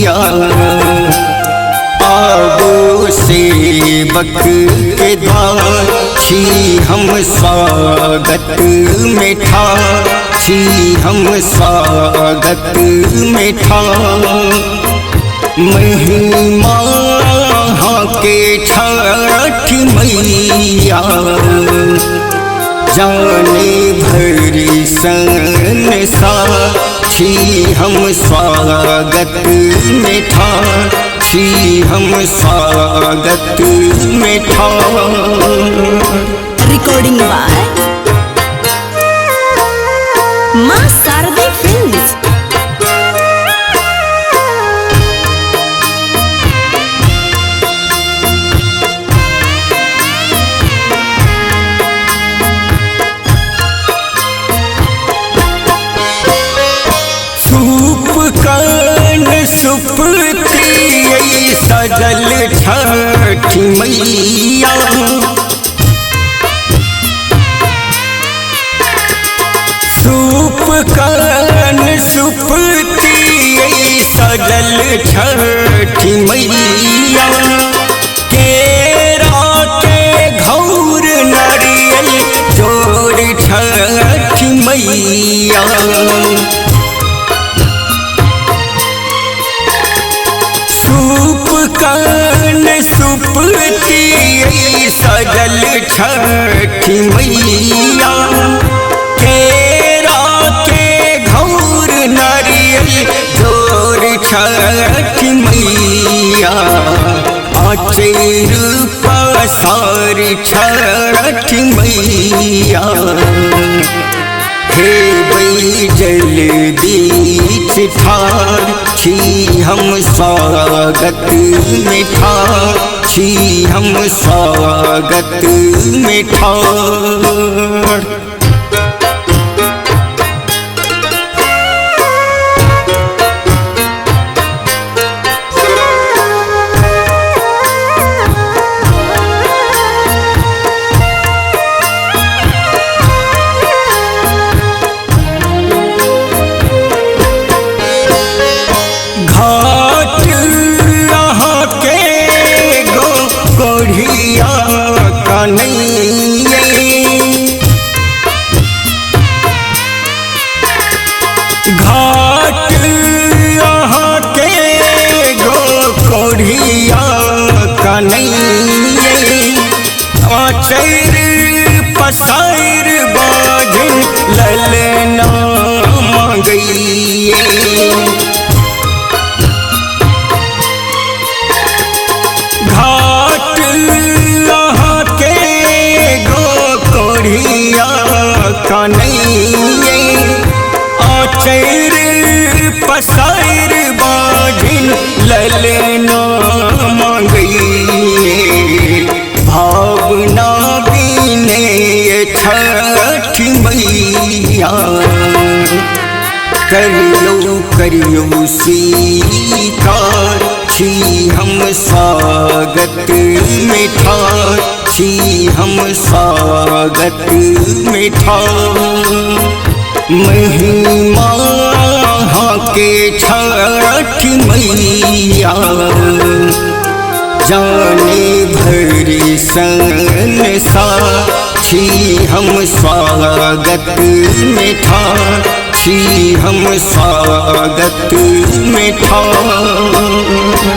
मैया। आबो सेवक के द्वार छी हम स्वागत में ठार, छी हम स्वागत में ठार। महिमा के छठ मैया, जाने भरी संसार छी हम स्वागत में ठार, छी हम स्वागत में ठार। रिकॉर्डिंग बाय मां शारदा फिल्म्स। सुपती सजल छठ मैया, सूप कान सुपती सजल छठ मैया। केरा के घौर नारियल जोड़ छठ मैया। कान सुपती सजल छठ मैया। केरा के घौर नारियल जोड़ छठ मैया। आचेर पसार छठ मैया। हे जल बीच ठार छी हम स्वागत में ठार, छी हम स्वागत में ठार। घाट यहाँ के गो कोढ़िया कन्हैया। आचर पसार बाझन ललना मांगइए। घाट यहाँ के गो कोढ़िया कन्हैया। आचर पसार बाझिन ललना मांगइए। भावना बिने छठ मैया। करियो करियो स्वीकार छी हम स्वागत में ठार, छी हम स्वागत में ठार। महिमा के छठ मैया, जाने भरी संसार छी हम स्वागत में ठार, छी हम स्वागत में ठार।